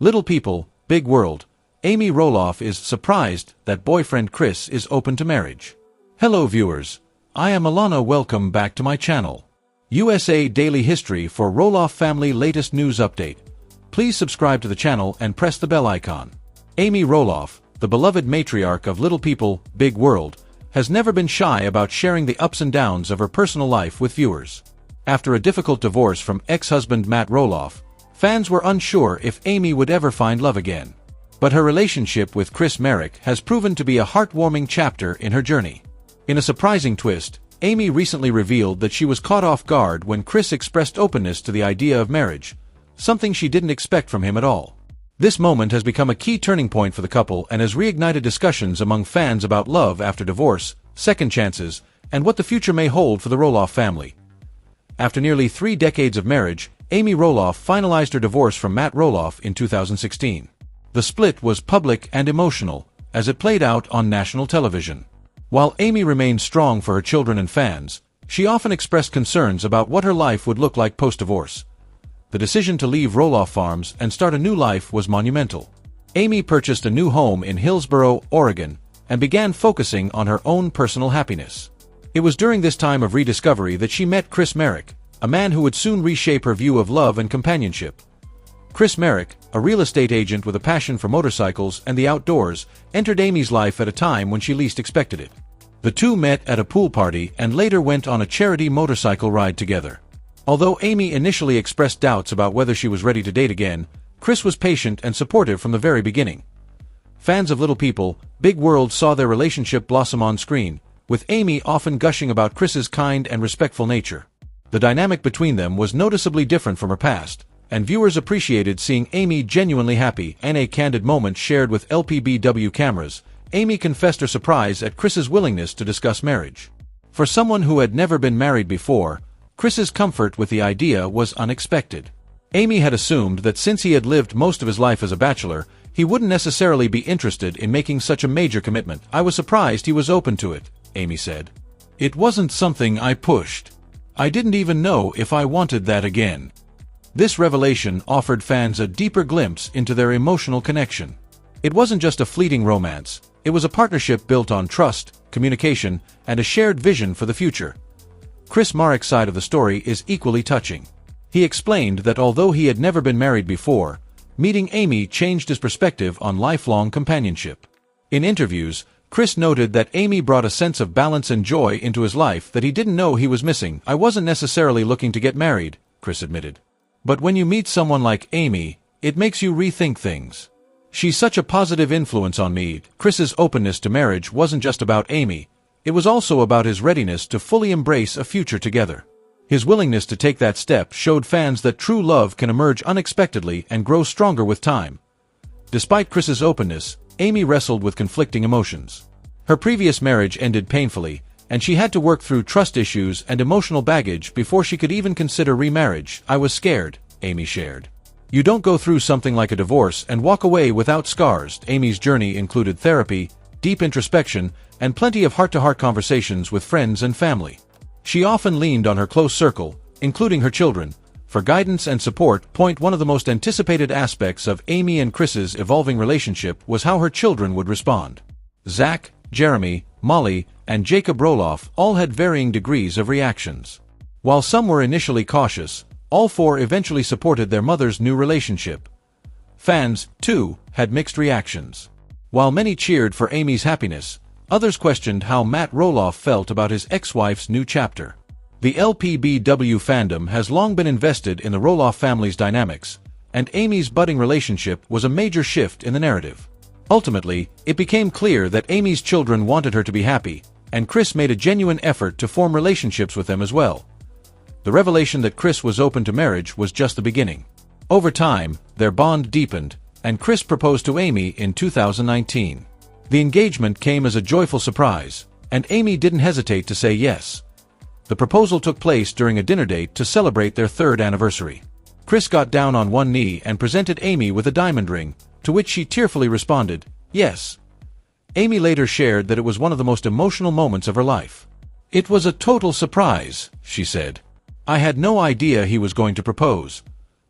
Little people, big world. Amy Roloff is surprised that boyfriend Chris is open to marriage. Hello viewers, I am Alana. Welcome back to my channel. USA Daily History for Roloff family latest news update. Please subscribe to the channel and press the bell icon. Amy Roloff, the beloved matriarch of Little People, Big World, has never been shy about sharing the ups and downs of her personal life with viewers. After a difficult divorce from ex-husband Matt Roloff, fans were unsure if Amy would ever find love again. But her relationship with Chris Marek has proven to be a heartwarming chapter in her journey. In a surprising twist, Amy recently revealed that she was caught off guard when Chris expressed openness to the idea of marriage, something she didn't expect from him at all. This moment has become a key turning point for the couple and has reignited discussions among fans about love after divorce, second chances, and what the future may hold for the Roloff family. After nearly 3 decades of marriage, Amy Roloff finalized her divorce from Matt Roloff in 2016. The split was public and emotional, as it played out on national television. While Amy remained strong for her children and fans, she often expressed concerns about what her life would look like post-divorce. The decision to leave Roloff Farms and start a new life was monumental. Amy purchased a new home in Hillsboro, Oregon, and began focusing on her own personal happiness. It was during this time of rediscovery that she met Chris Marek, a man who would soon reshape her view of love and companionship. Chris Marek, a real estate agent with a passion for motorcycles and the outdoors, entered Amy's life at a time when she least expected it. The two met at a pool party and later went on a charity motorcycle ride together. Although Amy initially expressed doubts about whether she was ready to date again, Chris was patient and supportive from the very beginning. Fans of Little People, Big World saw their relationship blossom on screen, with Amy often gushing about Chris's kind and respectful nature. The dynamic between them was noticeably different from her past, and viewers appreciated seeing Amy genuinely happy. In a candid moment shared with LPBW cameras, Amy confessed her surprise at Chris's willingness to discuss marriage. For someone who had never been married before, Chris's comfort with the idea was unexpected. Amy had assumed that since he had lived most of his life as a bachelor, he wouldn't necessarily be interested in making such a major commitment. I was surprised he was open to it, Amy said. It wasn't something I pushed. I didn't even know if I wanted that again. This revelation offered fans a deeper glimpse into their emotional connection. It wasn't just a fleeting romance, it was a partnership built on trust, communication, and a shared vision for the future. Chris Marek's side of the story is equally touching. He explained that although he had never been married before, meeting Amy changed his perspective on lifelong companionship. In interviews, Chris noted that Amy brought a sense of balance and joy into his life that he didn't know he was missing. I wasn't necessarily looking to get married, Chris admitted. But when you meet someone like Amy, it makes you rethink things. She's such a positive influence on me. Chris's openness to marriage wasn't just about Amy. It was also about his readiness to fully embrace a future together. His willingness to take that step showed fans that true love can emerge unexpectedly and grow stronger with time. Despite Chris's openness, Amy wrestled with conflicting emotions. Her previous marriage ended painfully, and she had to work through trust issues and emotional baggage before she could even consider remarriage. I was scared, Amy shared. You don't go through something like a divorce and walk away without scars. Amy's journey included therapy, deep introspection, and plenty of heart-to-heart conversations with friends and family. She often leaned on her close circle, including her children, for guidance and support. One of the most anticipated aspects of Amy and Chris's evolving relationship was how her children would respond. Zach, Jeremy, Molly, and Jacob Roloff all had varying degrees of reactions. While some were initially cautious, all 4 eventually supported their mother's new relationship. Fans, too, had mixed reactions. While many cheered for Amy's happiness, others questioned how Matt Roloff felt about his ex-wife's new chapter. The LPBW fandom has long been invested in the Roloff family's dynamics, and Amy's budding relationship was a major shift in the narrative. Ultimately, it became clear that Amy's children wanted her to be happy, and Chris made a genuine effort to form relationships with them as well. The revelation that Chris was open to marriage was just the beginning. Over time, their bond deepened, and Chris proposed to Amy in 2019. The engagement came as a joyful surprise, and Amy didn't hesitate to say yes. The proposal took place during a dinner date to celebrate their 3rd anniversary. Chris got down on one knee and presented Amy with a diamond ring, to which she tearfully responded, "Yes." Amy later shared that it was one of the most emotional moments of her life. "It was a total surprise," she said. "I had no idea he was going to propose.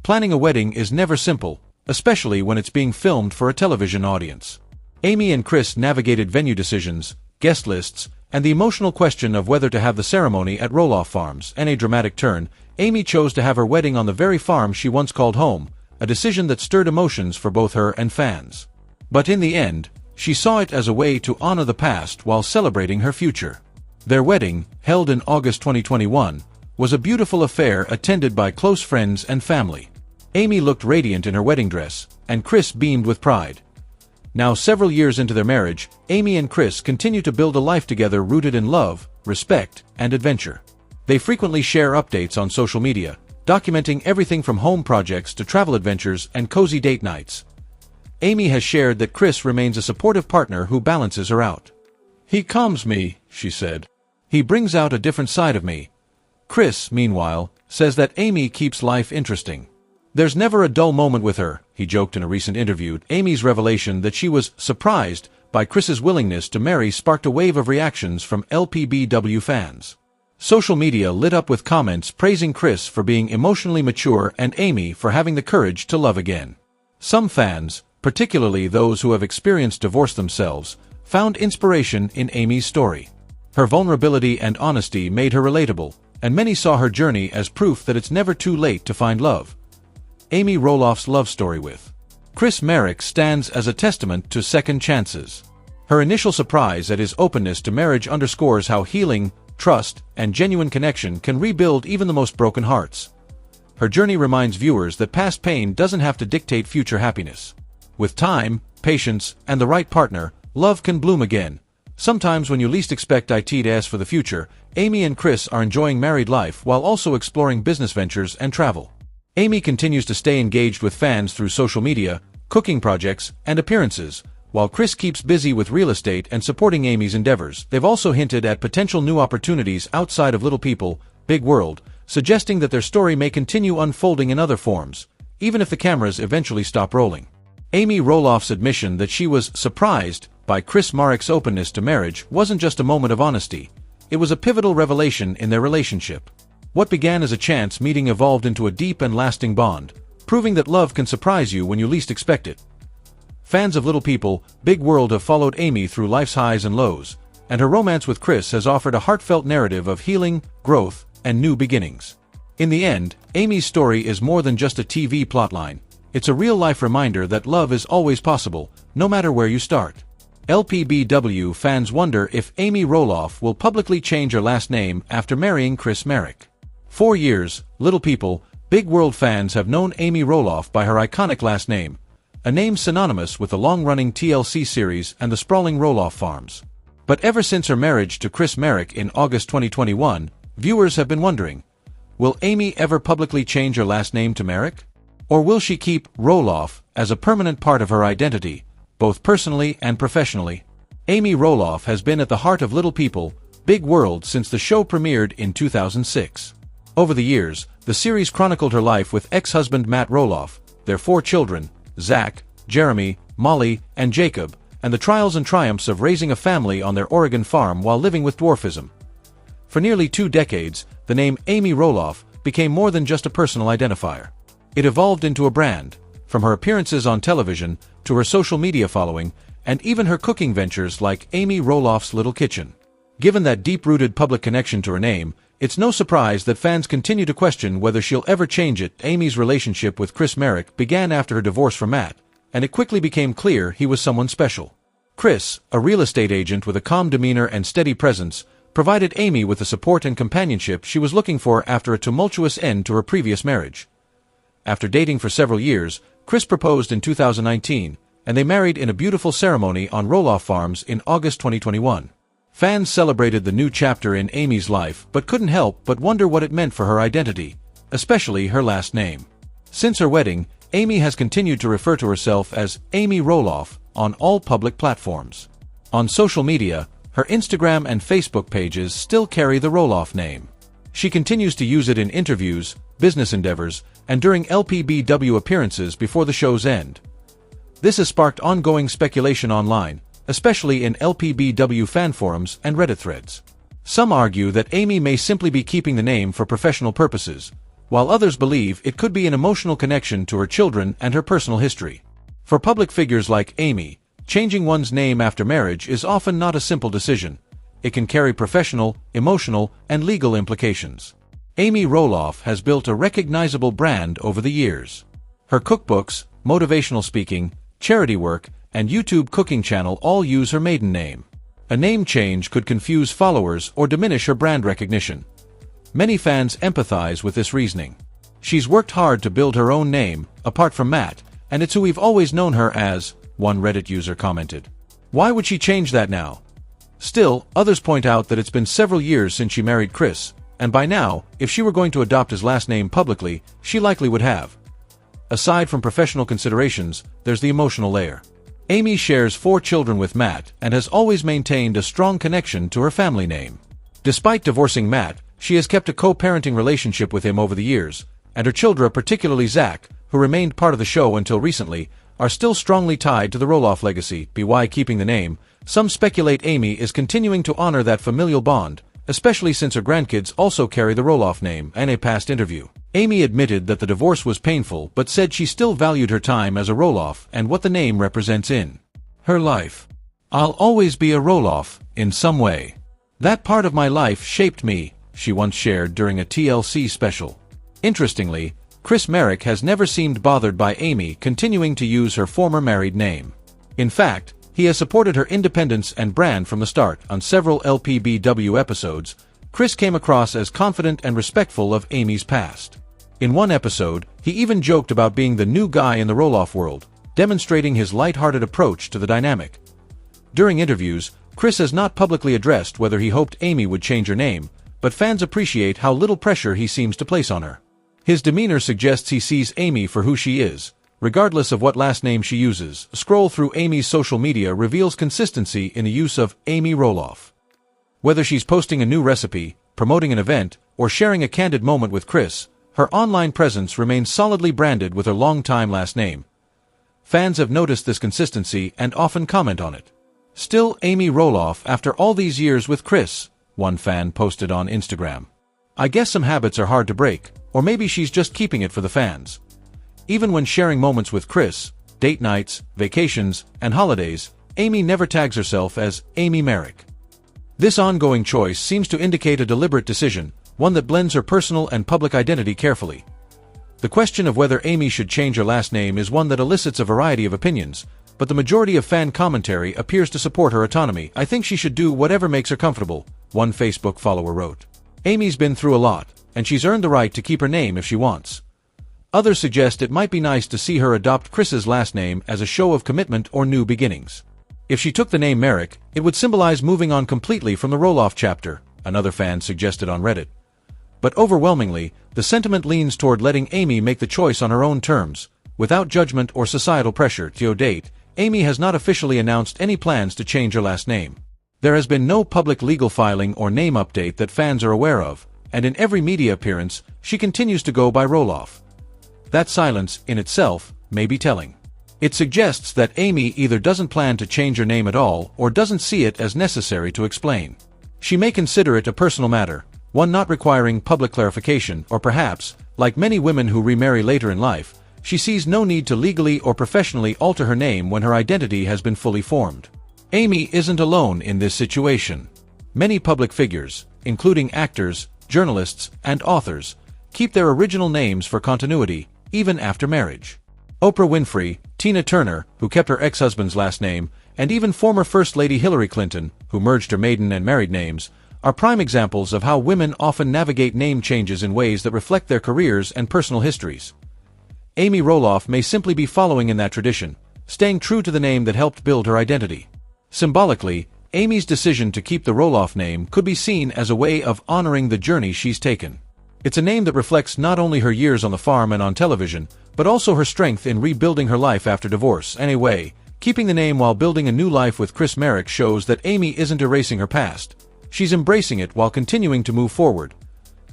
Planning a wedding is never simple, especially when it's being filmed for a television audience. Amy and Chris navigated venue decisions, guest lists, and the emotional question of whether to have the ceremony at Roloff Farms. In a dramatic turn, Amy chose to have her wedding on the very farm she once called home, a decision that stirred emotions for both her and fans. But in the end, she saw it as a way to honor the past while celebrating her future. Their wedding, held in August 2021, was a beautiful affair attended by close friends and family. Amy looked radiant in her wedding dress, and Chris beamed with pride. Now several years into their marriage, Amy and Chris continue to build a life together rooted in love, respect, and adventure. They frequently share updates on social media, documenting everything from home projects to travel adventures and cozy date nights. Amy has shared that Chris remains a supportive partner who balances her out. "He calms me," she said. "He brings out a different side of me." Chris, meanwhile, says that Amy keeps life interesting. "There's never a dull moment with her," he joked in a recent interview. Amy's revelation that she was surprised by Chris's willingness to marry sparked a wave of reactions from LPBW fans. Social media lit up with comments praising Chris for being emotionally mature and Amy for having the courage to love again. Some fans, particularly those who have experienced divorce themselves, found inspiration in Amy's story. Her vulnerability and honesty made her relatable, and many saw her journey as proof that it's never too late to find love. Amy Roloff's love story with Chris Marek stands as a testament to second chances. Her initial surprise at his openness to marriage underscores how healing, trust, and genuine connection can rebuild even the most broken hearts. Her journey reminds viewers that past pain doesn't have to dictate future happiness. With time, patience, and the right partner, love can bloom again. Sometimes when you least expect it. As for the future, Amy and Chris are enjoying married life while also exploring business ventures and travel. Amy continues to stay engaged with fans through social media, cooking projects, and appearances, while Chris keeps busy with real estate and supporting Amy's endeavors. They've also hinted at potential new opportunities outside of Little People, Big World, suggesting that their story may continue unfolding in other forms, even if the cameras eventually stop rolling. Amy Roloff's admission that she was surprised by Chris Marek's openness to marriage wasn't just a moment of honesty. It was a pivotal revelation in their relationship. What began as a chance meeting evolved into a deep and lasting bond, proving that love can surprise you when you least expect it. Fans of Little People, Big World have followed Amy through life's highs and lows, and her romance with Chris has offered a heartfelt narrative of healing, growth, and new beginnings. In the end, Amy's story is more than just a TV plotline. It's a real-life reminder that love is always possible, no matter where you start. LPBW fans wonder if Amy Roloff will publicly change her last name after marrying Chris Marek. 4 years, Little People, Big World fans have known Amy Roloff by her iconic last name, a name synonymous with the long-running TLC series and the sprawling Roloff Farms. But ever since her marriage to Chris Marek in August 2021, viewers have been wondering, will Amy ever publicly change her last name to Marek? Or will she keep Roloff as a permanent part of her identity, both personally and professionally? Amy Roloff has been at the heart of Little People, Big World since the show premiered in 2006. Over the years, the series chronicled her life with ex-husband Matt Roloff, their 4 children, Zach, Jeremy, Molly, and Jacob, and the trials and triumphs of raising a family on their Oregon farm while living with dwarfism. For nearly 2 decades, the name Amy Roloff became more than just a personal identifier. It evolved into a brand, from her appearances on television to her social media following, and even her cooking ventures like Amy Roloff's Little Kitchen. Given that deep-rooted public connection to her name, it's no surprise that fans continue to question whether she'll ever change it. Amy's relationship with Chris Marek began after her divorce from Matt, and it quickly became clear he was someone special. Chris, a real estate agent with a calm demeanor and steady presence, provided Amy with the support and companionship she was looking for after a tumultuous end to her previous marriage. After dating for several years, Chris proposed in 2019, and they married in a beautiful ceremony on Roloff Farms in August 2021. Fans celebrated the new chapter in Amy's life but couldn't help but wonder what it meant for her identity, especially her last name. Since her wedding, Amy has continued to refer to herself as Amy Roloff on all public platforms. On social media, her Instagram and Facebook pages still carry the Roloff name. She continues to use it in interviews, business endeavors, and during LPBW appearances before the show's end. This has sparked ongoing speculation online, especially in LPBW fan forums and Reddit threads. Some argue that Amy may simply be keeping the name for professional purposes, while others believe it could be an emotional connection to her children and her personal history. For public figures like Amy, changing one's name after marriage is often not a simple decision. It can carry professional, emotional, and legal implications. Amy Roloff has built a recognizable brand over the years. Her cookbooks, motivational speaking, charity work, and YouTube cooking channel all use her maiden name. A name change could confuse followers or diminish her brand recognition. Many fans empathize with this reasoning. She's worked hard to build her own name, apart from Matt, and it's who we've always known her as, one Reddit user commented. Why would she change that now? Still, others point out that it's been several years since she married Chris, and by now, if she were going to adopt his last name publicly, she likely would have. Aside from professional considerations, there's the emotional layer. Amy shares 4 children with Matt and has always maintained a strong connection to her family name. Despite divorcing Matt, she has kept a co-parenting relationship with him over the years, and her children, particularly Zach, who remained part of the show until recently, are still strongly tied to the Roloff legacy. By keeping the name, some speculate Amy is continuing to honor that familial bond, especially since her grandkids also carry the Roloff name. In a past interview, Amy admitted that the divorce was painful but said she still valued her time as a Roloff and what the name represents in her life. "I'll always be a Roloff, in some way. That part of my life shaped me," she once shared during a TLC special. Interestingly, Chris Marek has never seemed bothered by Amy continuing to use her former married name. In fact, he has supported her independence and brand from the start. On several LPBW episodes, Chris came across as confident and respectful of Amy's past. In one episode, he even joked about being the new guy in the Roloff world, demonstrating his light-hearted approach to the dynamic. During interviews, Chris has not publicly addressed whether he hoped Amy would change her name, but fans appreciate how little pressure he seems to place on her. His demeanor suggests he sees Amy for who she is, regardless of what last name she uses. A scroll through Amy's social media reveals consistency in the use of Amy Roloff. Whether she's posting a new recipe, promoting an event, or sharing a candid moment with Chris, her online presence remains solidly branded with her longtime last name. Fans have noticed this consistency and often comment on it. "Still Amy Roloff after all these years with Chris," one fan posted on Instagram. "I guess some habits are hard to break, or maybe she's just keeping it for the fans." Even when sharing moments with Chris, date nights, vacations, and holidays, Amy never tags herself as Amy Marek. This ongoing choice seems to indicate a deliberate decision, one that blends her personal and public identity carefully. The question of whether Amy should change her last name is one that elicits a variety of opinions, but the majority of fan commentary appears to support her autonomy. "I think she should do whatever makes her comfortable," one Facebook follower wrote. "Amy's been through a lot, and she's earned the right to keep her name if she wants." Others suggest it might be nice to see her adopt Chris's last name as a show of commitment or new beginnings. If she took the name Marek, it would symbolize moving on completely from the Roloff chapter, another fan suggested on Reddit. But overwhelmingly, the sentiment leans toward letting Amy make the choice on her own terms, without judgment or societal pressure. To date, Amy has not officially announced any plans to change her last name. There has been no public legal filing or name update that fans are aware of, and in every media appearance, she continues to go by Roloff. That silence, in itself, may be telling. It suggests that Amy either doesn't plan to change her name at all or doesn't see it as necessary to explain. She may consider it a personal matter, one not requiring public clarification, or perhaps, like many women who remarry later in life, she sees no need to legally or professionally alter her name when her identity has been fully formed. Amy isn't alone in this situation. Many public figures, including actors, journalists, and authors, keep their original names for continuity, even after marriage. Oprah Winfrey, Tina Turner, who kept her ex-husband's last name, and even former First Lady Hillary Clinton, who merged her maiden and married names, are prime examples of how women often navigate name changes in ways that reflect their careers and personal histories. Amy Roloff may simply be following in that tradition, staying true to the name that helped build her identity. Symbolically, Amy's decision to keep the Roloff name could be seen as a way of honoring the journey she's taken. It's a name that reflects not only her years on the farm and on television, but also her strength in rebuilding her life after divorce. Anyway, keeping the name while building a new life with Chris Marek shows that Amy isn't erasing her past. She's embracing it while continuing to move forward.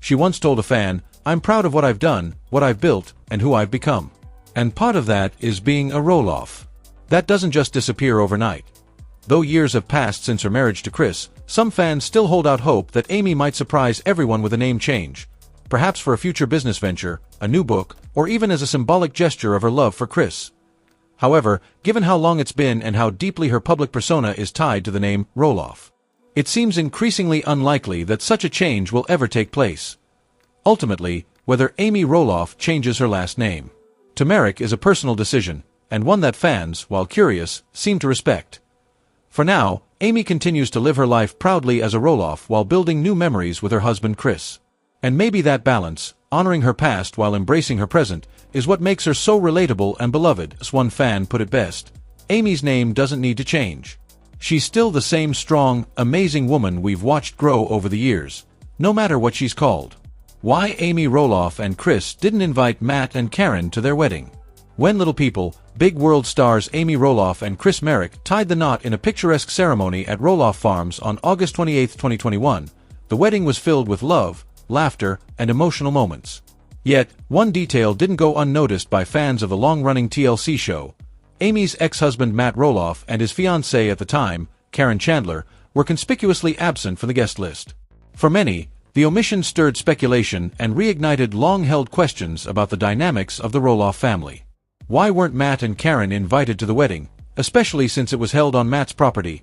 She once told a fan, "I'm proud of what I've done, what I've built, and who I've become. And part of that is being a Roloff." That doesn't just disappear overnight. Though years have passed since her marriage to Chris, some fans still hold out hope that Amy might surprise everyone with a name change. perhaps for a future business venture, a new book, or even as a symbolic gesture of her love for Chris. However, given how long it's been and how deeply her public persona is tied to the name Roloff, it seems increasingly unlikely that such a change will ever take place. Ultimately, whether Amy Roloff changes her last name to Merrick is a personal decision, and one that fans, while curious, seem to respect. For now, Amy continues to live her life proudly as a Roloff while building new memories with her husband Chris. And maybe that balance, honoring her past while embracing her present, is what makes her so relatable and beloved. As one fan put it best, Amy's name doesn't need to change. She's still the same strong, amazing woman we've watched grow over the years, no matter what she's called. Why Amy Roloff and Chris didn't invite Matt and Karen to their wedding. When Little People, Big World stars Amy Roloff and Chris Merrick tied the knot in a picturesque ceremony at Roloff Farms on August 28, 2021, the wedding was filled with love, laughter, and emotional moments. Yet, one detail didn't go unnoticed by fans of the long-running TLC show. Amy's ex-husband Matt Roloff and his fiancée at the time, Karen Chandler, were conspicuously absent from the guest list. For many, the omission stirred speculation and reignited long-held questions about the dynamics of the Roloff family. Why weren't Matt and Karen invited to the wedding, especially since it was held on Matt's property?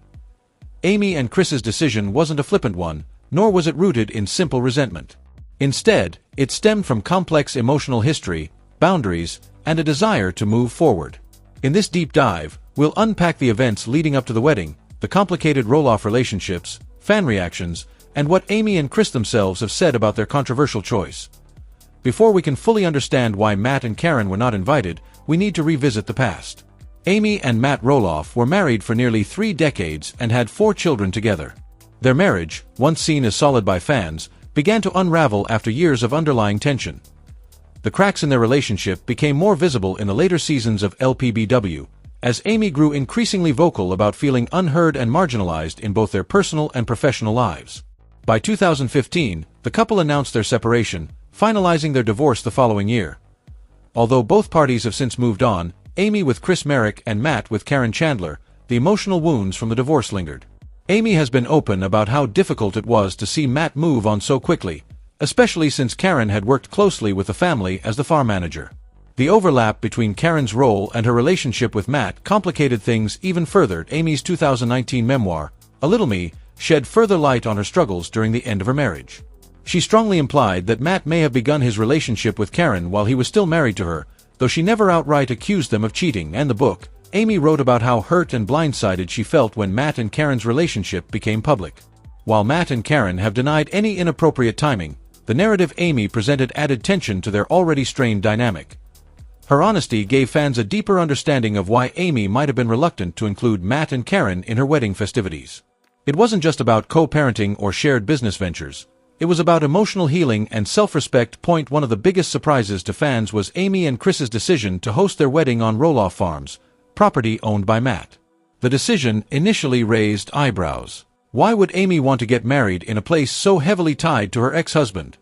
Amy and Chris's decision wasn't a flippant one, nor was it rooted in simple resentment. Instead, it stemmed from complex emotional history, boundaries, and a desire to move forward. In this deep dive, we'll unpack the events leading up to the wedding, the complicated Roloff relationships, fan reactions, and what Amy and Chris themselves have said about their controversial choice. Before we can fully understand why Matt and Karen were not invited, we need to revisit the past. Amy and Matt Roloff were married for nearly 3 decades and had 4 children together. Their marriage, once seen as solid by fans, began to unravel after years of underlying tension. The cracks in their relationship became more visible in the later seasons of LPBW, as Amy grew increasingly vocal about feeling unheard and marginalized in both their personal and professional lives. By 2015, the couple announced their separation, finalizing their divorce the following year. Although both parties have since moved on, Amy with Chris Merrick and Matt with Karen Chandler, the emotional wounds from the divorce lingered. Amy has been open about how difficult it was to see Matt move on so quickly, especially since Karen had worked closely with the family as the farm manager. The overlap between Karen's role and her relationship with Matt complicated things even further. Amy's 2019 memoir, A Little Me, shed further light on her struggles during the end of her marriage. She strongly implied that Matt may have begun his relationship with Karen while he was still married to her, though she never outright accused them of cheating. And the book, Amy wrote about how hurt and blindsided she felt when Matt and Karen's relationship became public. While Matt and Karen have denied any inappropriate timing, the narrative Amy presented added tension to their already strained dynamic. Her honesty gave fans a deeper understanding of why Amy might have been reluctant to include Matt and Karen in her wedding festivities. It wasn't just about co-parenting or shared business ventures. It was about emotional healing and self-respect. One of the biggest surprises to fans was Amy and Chris's decision to host their wedding on Roloff Farms, property owned by Matt. The decision initially raised eyebrows. Why would Amy want to get married in a place so heavily tied to her ex-husband?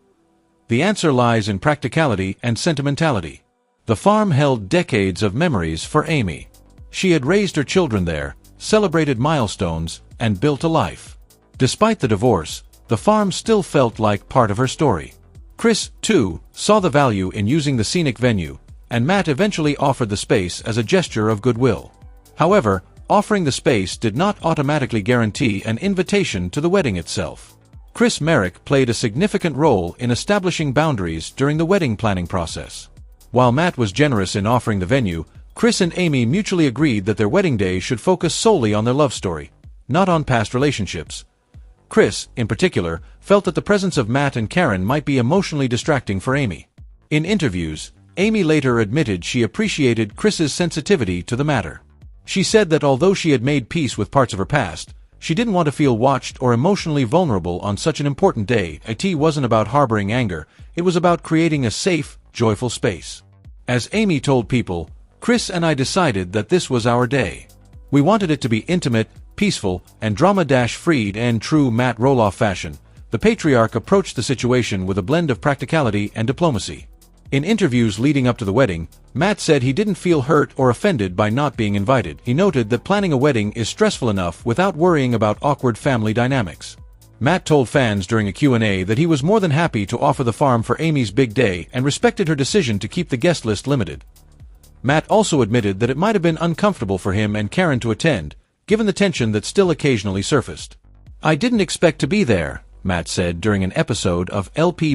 The answer lies in practicality and sentimentality. The farm held decades of memories for Amy. She had raised her children there, celebrated milestones, and built a life. Despite the divorce, the farm still felt like part of her story. Chris, too, saw the value in using the scenic venue, and Matt eventually offered the space as a gesture of goodwill. However, offering the space did not automatically guarantee an invitation to the wedding itself. Chris Merrick played a significant role in establishing boundaries during the wedding planning process. While Matt was generous in offering the venue, Chris and Amy mutually agreed that their wedding day should focus solely on their love story, not on past relationships. Chris, in particular, felt that the presence of Matt and Karen might be emotionally distracting for Amy. In interviews, Amy later admitted she appreciated Chris's sensitivity to the matter. She said that although she had made peace with parts of her past, she didn't want to feel watched or emotionally vulnerable on such an important day. It wasn't about harboring anger, it was about creating a safe, joyful space. As Amy told People, "Chris and I decided that this was our day. We wanted it to be intimate, peaceful, and drama-free." In true Matt Roloff fashion, the patriarch approached the situation with a blend of practicality and diplomacy. In interviews leading up to the wedding, Matt said he didn't feel hurt or offended by not being invited. He noted that planning a wedding is stressful enough without worrying about awkward family dynamics. Matt told fans during a Q&A that he was more than happy to offer the farm for Amy's big day and respected her decision to keep the guest list limited. Matt also admitted that it might have been uncomfortable for him and Karen to attend, given the tension that still occasionally surfaced. "I didn't expect to be there," Matt said during an episode of LPB.